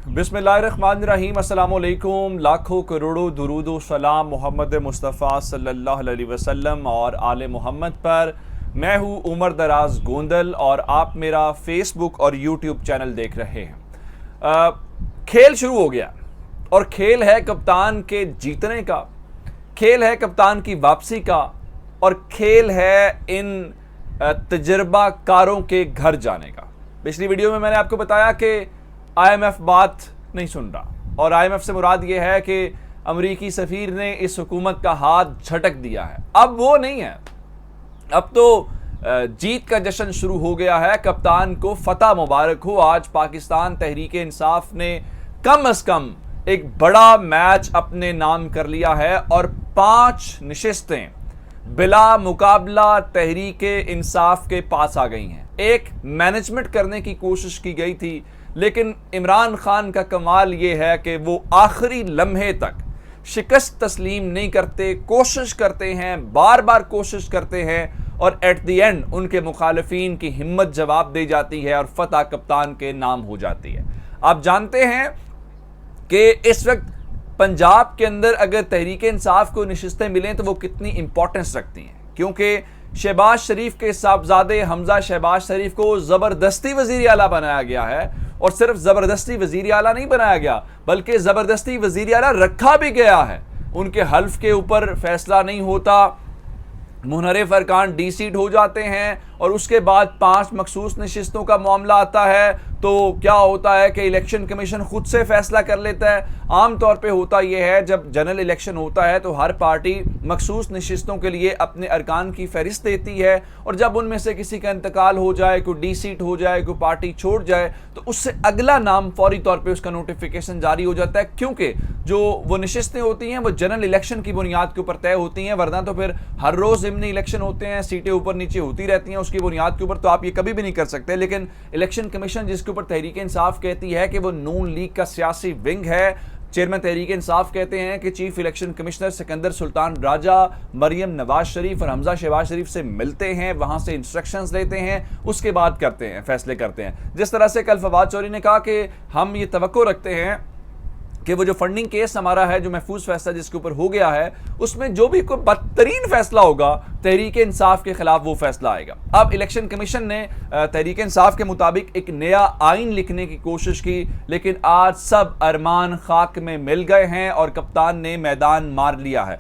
बिस्मिल्लाहिर्रहमानिर्रहीम, अस्सलामुअलैकुम। लाखों करोड़ों दुरूद सलाम मोहम्मद मुस्तफ़ा सल्लल्लाहु अलैहि वसल्लम और आले मोहम्मद पर। मैं हूँ उमर दराज गोंदल और आप मेरा फेसबुक और यूट्यूब चैनल देख रहे हैं। खेल शुरू हो गया और खेल है कप्तान के जीतने का, खेल है कप्तान की वापसी का और खेल है इन तजर्बाकारों के घर जाने का। पिछली वीडियो में मैंने आपको बताया कि IMF बात नहीं सुन रहा और IMF से मुराद ये है कि अमरीकी सफीर ने इस हुकूमत का हाथ झटक दिया है। अब वो नहीं है, अब तो जीत का जश्न शुरू हो गया है। कप्तान को फतह मुबारक हो। आज पाकिस्तान तहरीक इंसाफ ने कम अज कम एक बड़ा मैच अपने नाम कर लिया है और 5 नशिस्तें बिला मुकाबला तहरीक इंसाफ के पास आ गई हैं। एक मैनेजमेंट करने की कोशिश की गई थी, लेकिन इमरान खान का कमाल यह है कि वो आखिरी लम्हे तक शिकस्त तस्लीम नहीं करते, कोशिश करते हैं, बार बार कोशिश करते हैं और एट द एंड उनके मुखालिफिन की हिम्मत जवाब दे जाती है और फतह कप्तान के नाम हो जाती है। आप जानते हैं कि इस वक्त पंजाब के अंदर अगर तहरीक इंसाफ को नशिस्तें मिलें तो वो कितनी इंपॉर्टेंस रखती हैं, क्योंकि शहबाज शरीफ के साहबजादे हमजा शहबाज शरीफ को ज़बरदस्ती वज़ीर आला बनाया गया है। और सिर्फ ज़बरदस्ती वज़ीर आला नहीं बनाया गया, बल्कि ज़बरदस्ती वज़ीर आला रखा भी गया है। उनके हल्फ के ऊपर फैसला नहीं होता, मुनहरिफ अरकान डी सीट हो जाते हैं और उसके बाद 5 मखसूस नशिस्तों का मामला आता है तो क्या होता है कि इलेक्शन कमीशन खुद से फैसला कर लेता है। आम तौर पे होता यह है जब जनरल इलेक्शन होता है तो हर पार्टी मखसूस नशिस्तों के लिए अपने अरकान की फहरिस्त देती है और जब उनमें से किसी का इंतकाल हो जाए, कोई डी सीट हो जाए, कोई पार्टी छोड़ जाए तो उससे अगला नाम फौरी तौर पर उसका नोटिफिकेशन जारी हो जाता है, क्योंकि जो वो नशिस्तें होती हैं वो जनरल इलेक्शन की बुनियाद के ऊपर तय होती हैं। वरना तो फिर हर रोज़ ज़िमनी इलेक्शन होते हैं, सीटें ऊपर नीचे होती रहती हैं उसकी बुनियाद के ऊपर, तो आप ये कभी भी नहीं कर सकते। लेकिन इलेक्शन कमीशन जिसके ऊपर तहरीक इंसाफ कहती है कि वो नून लीग का सियासी विंग है, चेयरमैन तहरीक इंसाफ कहते हैं कि chief election commissioner Sikandar Sultan Raja Maryam Nawaz Sharif और हमजा शहबाज शरीफ से मिलते हैं, वहां से इंस्ट्रक्शंस लेते हैं, उसके बाद करते हैं, फैसले करते हैं। जिस तरह से कल फवाद चौधरी ने कहा कि हम ये तवक्को रखते हैं कि वो जो फंडिंग केस हमारा है, जो महफूज फैसला जिसके ऊपर हो गया है, उसमें जो भी कोई बदतरीन फैसला होगा तहरीक इंसाफ के खिलाफ वो फैसला आएगा। अब इलेक्शन कमीशन ने तहरीक इंसाफ के मुताबिक एक नया आइन लिखने की कोशिश की, लेकिन आज सब अरमान खाक में मिल गए हैं और कप्तान ने मैदान मार लिया है।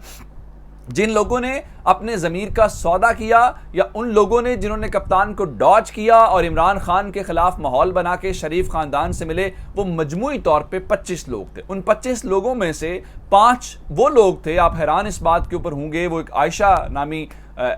जिन लोगों ने अपने ज़मीर का सौदा किया या उन लोगों ने जिन्होंने कप्तान को डॉज किया और इमरान खान के खिलाफ माहौल बना के शरीफ खानदान से मिले, वो मजमूई तौर पे 25 लोग थे। उन 25 लोगों में से 5 वो लोग थे, आप हैरान इस बात के ऊपर होंगे, वो एक आयशा नामी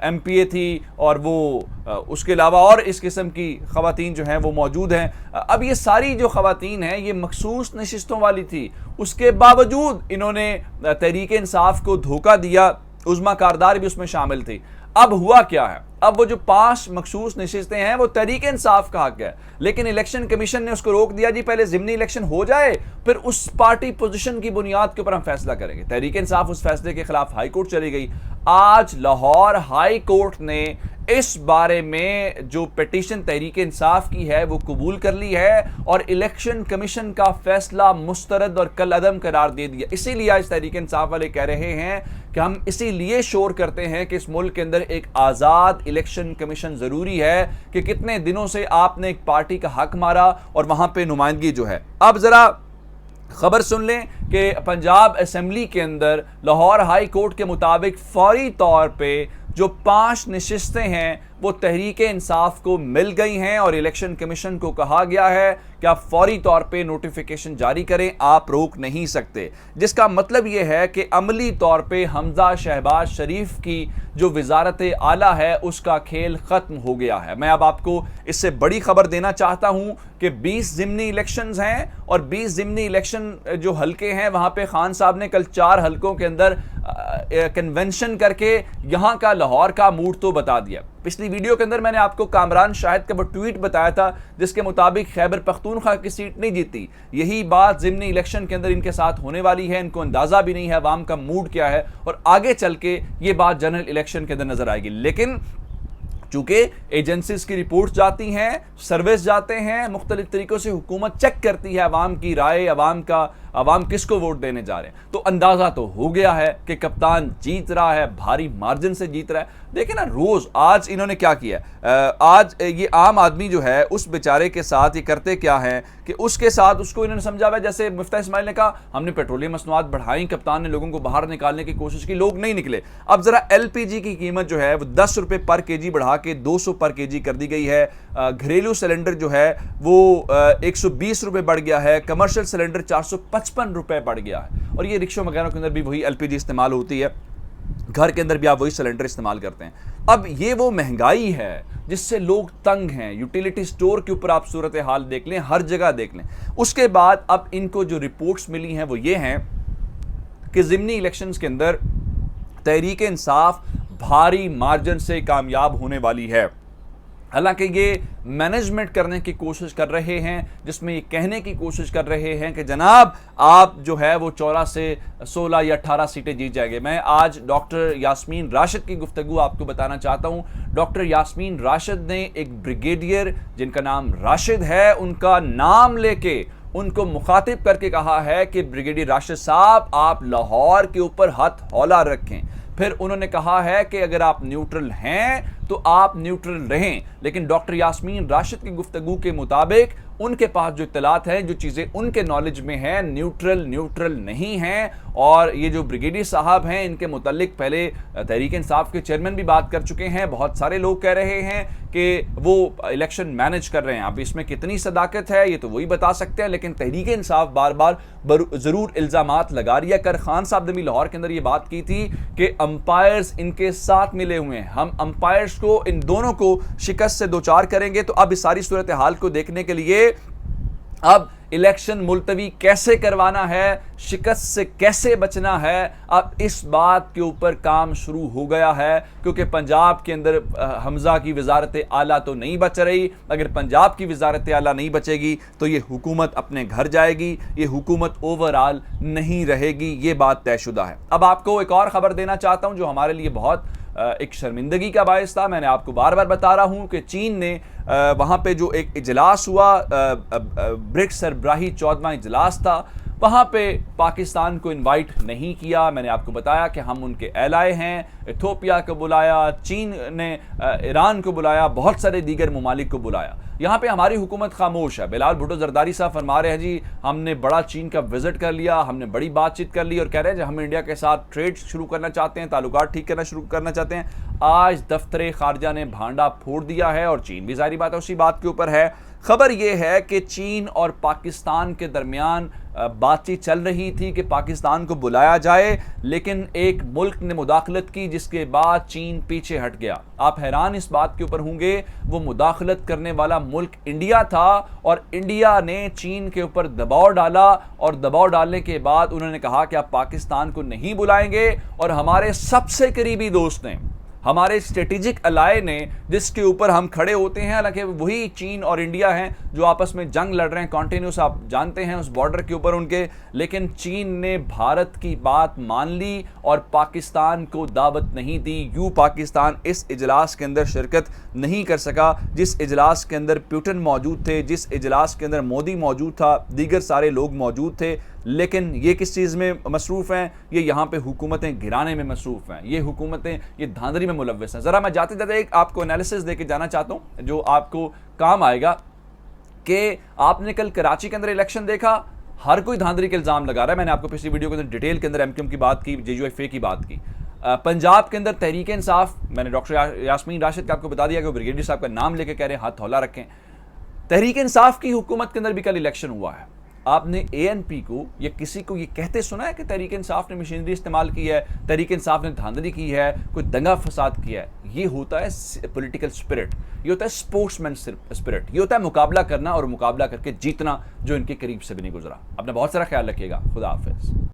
MPA थी और वो उसके अलावा और इस किस्म की ख़वातीन जो हैं वो मौजूद हैं। अब ये सारी जो ख़वातीन हैं ये मखसूस नशिस्तों वाली थी, उसके बावजूद इन्होंने तहरीक इंसाफ को धोखा दिया। उज़्मा कारदार भी उसमें शामिल थी। अब हुआ क्या है, अब वो जो 5 मखसूस नशिस्तें हैं वो तहरीक इंसाफ का हक है, लेकिन इलेक्शन कमीशन ने उसको रोक दिया। जी पहले ज़िमनी इलेक्शन हो जाए, फिर उस पार्टी पोजीशन की बुनियाद के ऊपर हम फैसला करेंगे। तहरीक इंसाफ उस फैसले के खिलाफ हाई कोर्ट चली गई। आज लाहौर हाई कोर्ट ने इस बारे में जो पिटीशन तहरीक इंसाफ की है वो कबूल कर ली है और इलेक्शन कमीशन का फैसला मुस्तरद और कल अदम करार दे दिया। इसीलिए आज तहरीक इंसाफ वाले कह रहे हैं कि हम इसीलिए शोर करते हैं कि इस मुल्क के अंदर एक आज़ाद इलेक्शन कमीशन ज़रूरी है, कि कितने दिनों से आपने एक पार्टी का हक मारा और वहाँ पे नुमाइंदगी जो है। अब ज़रा खबर सुन लें कि पंजाब असेंबली के अंदर लाहौर हाई कोर्ट के मुताबिक फौरी तौर पे जो 5 नशिस्तें हैं वो तहरीक इंसाफ को मिल गई हैं और इलेक्शन कमीशन को कहा गया है कि आप फौरी तौर पे नोटिफिकेशन जारी करें, आप रोक नहीं सकते। जिसका मतलब ये है कि अमली तौर पे हमजा शहबाज शरीफ की जो वजारत आला है उसका खेल ख़त्म हो गया है। मैं अब आपको इससे बड़ी खबर देना चाहता हूँ कि 20 ज़िमनी इलेक्शंस हैं और 20 ज़िमनी इलेक्शन जो हल्के हैं वहाँ पे खान साहब ने कल 4 हल्कों के अंदर कन्वेंशन करके यहाँ का लाहौर का मूड तो बता दिया। पिछली वीडियो के अंदर मैंने आपको कामरान शाहिद का वो ट्वीट बताया था जिसके मुताबिक खैबर पख्तूनख्वा की सीट नहीं जीती। यही बात ज़िमनी इलेक्शन के अंदर इनके साथ होने वाली है। इनको अंदाज़ा भी नहीं है अवाम का मूड क्या है और आगे चल के ये बात जनरल इलेक्शन के अंदर नजर आएगी। लेकिन चूंकि एजेंसीज की रिपोर्ट जाती हैं, सर्विस जाते हैं, मुख्तलिफ तरीकों से हुकूमत चेक करती है अवाम की राय, अवाम किसको वोट देने जा रहे हैं। तो अंदाजा तो हो गया है कि कप्तान जीत रहा है, भारी मार्जिन से जीत रहा है। देखिए ना, रोज आज इन्होंने क्या किया, आज ये आम आदमी जो है उस बेचारे के साथ ये करते क्या है कि उसके साथ उसको इन्होंने समझा हुआ, जैसे मुफ्ती इस्माइल ने कहा हमने पेट्रोलियम मसनूआत बढ़ाई, कप्तान ने लोगों को बाहर निकालने की कोशिश की, लोग नहीं निकले। अब जरा एलपीजी की कीमत जो है वो 10 रुपए पर केजी बढ़ा के 200 पर केजी कर दी गई है। घरेलू सिलेंडर जो है वो 120 रुपए बढ़ गया है, कमर्शियल सिलेंडर 455 रुपए बढ़ गया है। और ये रिक्शों वगैरह के अंदर भी वही एलपीजी इस्तेमाल होती है, घर के अंदर भी आप वही सिलेंडर इस्तेमाल करते हैं। अब ये वो महंगाई है जिससे लोग तंग हैं। यूटिलिटी स्टोर के ऊपर आप सूरत हाल देख लें, हर जगह देख लें। उसके बाद अब इनको जो रिपोर्ट्स मिली हैं वो ये हैं कि ज़िमनी इलेक्शंस के अंदर तहरीक इंसाफ भारी मार्जिन से कामयाब होने वाली है। हालांकि ये मैनेजमेंट करने की कोशिश कर रहे हैं, जिसमें ये कहने की कोशिश कर रहे हैं कि जनाब आप जो है वो 14 से 16 या 18 सीटें जीत जाएंगे। मैं आज डॉक्टर यास्मीन राशिद की गुफ्तगू आपको बताना चाहता हूं। डॉक्टर यास्मीन राशिद ने एक ब्रिगेडियर जिनका नाम राशिद है, उनका नाम लेके उनको मुखातिब करके कहा है कि ब्रिगेडियर राशिद साहब आप लाहौर के ऊपर हाथ हौला रखें। फिर उन्होंने कहा है कि अगर आप न्यूट्रल हैं तो आप न्यूट्रल रहें। लेकिन डॉक्टर यास्मीन राशिद की गुफ्तगू के मुताबिक उनके पास जो इत्तलात हैं, जो चीज़ें उनके नॉलेज में हैं, न्यूट्रल नहीं हैं। और ये जो ब्रिगेडियर साहब हैं इनके मुतल्लिक पहले तहरीक इंसाफ के चेयरमैन भी बात कर चुके हैं। बहुत सारे लोग कह रहे हैं कि वो इलेक्शन मैनेज कर रहे हैं। अब इसमें कितनी सदाकत है ये तो वही बता सकते हैं, लेकिन तहरीक इंसाफ बार बार ज़रूर इल्ज़ामात लगा रही है। कर खान साहब ने भी लाहौर के अंदर ये बात की थी कि अंपायर्स इनके साथ मिले हुए हैं, हम अंपायर्स को, इन दोनों को शिकस्त से दो चार करेंगे। तो अब इस सारी सूरत हाल को देखने के लिए अब इलेक्शन मुलतवी कैसे करवाना है, शिकस्त से कैसे बचना है, अब इस बात के ऊपर काम शुरू हो गया है। क्योंकि पंजाब के अंदर हमजा की वजारत आला तो नहीं बच रही। अगर पंजाब की वजारत आला नहीं बचेगी तो ये हुकूमत अपने घर जाएगी, ये हुकूमत ओवरऑल नहीं रहेगी, ये बात तयशुदा है। अब आपको एक और खबर देना चाहता हूं जो हमारे लिए बहुत एक शर्मिंदगी का बायस था। मैंने आपको बार बार बता रहा हूं कि चीन ने वहां पे जो एक इजलास हुआ, ब्रिक्स सरबराही 14वां इजलास था, वहाँ पे पाकिस्तान को इनवाइट नहीं किया। मैंने आपको बताया कि हम उनके एलाए हैं। इथोपिया को बुलाया, चीन ने ईरान को बुलाया, बहुत सारे दीगर ममालिक को बुलाया। यहाँ पे हमारी हुकूमत खामोश है। बिलाल भुट्टो जरदारी साहब फरमा रहे हैं जी हमने बड़ा चीन का विजिट कर लिया, हमने बड़ी बातचीत कर ली और कह रहे हैं हम इंडिया के साथ ट्रेड शुरू करना चाहते हैं, ताल्लुकात ठीक करना शुरू करना चाहते हैं। आज दफ्तर खारजा ने भांडा फोड़ दिया है और चीन भी जाहिर बात है उसी बात के ऊपर है। खबर यह है कि चीन और पाकिस्तान के दरमियान बातचीत चल रही थी कि पाकिस्तान को बुलाया जाए, लेकिन एक मुल्क ने मुदाखलत की जिसके बाद चीन पीछे हट गया। आप हैरान इस बात के ऊपर होंगे, वो मुदाखलत करने वाला मुल्क इंडिया था और इंडिया ने चीन के ऊपर दबाव डाला और दबाव डालने के बाद उन्होंने कहा कि आप पाकिस्तान को नहीं बुलाएंगे। और हमारे सबसे करीबी दोस्त ने, हमारे स्ट्रेटेजिक अलाय ने, जिसके ऊपर हम खड़े होते हैं, हालांकि वही चीन और इंडिया हैं जो आपस में जंग लड़ रहे हैं कॉन्टिन्यूस, आप जानते हैं उस बॉर्डर के ऊपर उनके, लेकिन चीन ने भारत की बात मान ली और पाकिस्तान को दावत नहीं दी। यूं पाकिस्तान इस इजलास के अंदर शिरकत नहीं कर सका जिस इजलास के अंदर पुतिन मौजूद थे, जिस इजलास के अंदर मोदी मौजूद था, दीगर सारे लोग मौजूद थे। लेकिन ये किस चीज़ में मसरूफ़ हैं? ये यहाँ पे हुकूमतें गिराने में मसरूफ़ हैं, ये हुकूमतें ये धांधली में मुलव्वस हैं। ज़रा मैं जाते जाते एक आपको एनालिसिस दे के जाना चाहता हूँ जो आपको काम आएगा कि आपने कल कराची के अंदर इलेक्शन देखा, हर कोई धांधली के इल्ज़ाम लगा रहा है। मैंने आपको पिछली वीडियो के अंदर डिटेल के अंदर एमक्यूएम की बात की, JUFA की बात की। पंजाब के अंदर तहरीक इंसाफ, मैंने डॉक्टर यास्मीन राशिद का आपको बता दिया कि वो ब्रिगेडियर साहब का नाम लेके कह रहे हैं हाथ हौला रखें। तहरीक इंसाफ की हुकूमत के अंदर भी कल इलेक्शन हुआ है। आपने ANP को या किसी को ये कहते सुना है कि तहरीक इंसाफ ने मशीनरी इस्तेमाल की है, तहरीक इंसाफ ने धांधली की है, कोई दंगा फसाद किया है? ये होता है पॉलिटिकल स्पिरिट, ये होता है स्पोर्ट्समैन स्पिरिट, ये होता है मुकाबला करना और मुकाबला करके जीतना, जो इनके करीब से भी नहीं गुजरा। अपना बहुत सारा ख्याल रखिएगा। खुदा हाफिज।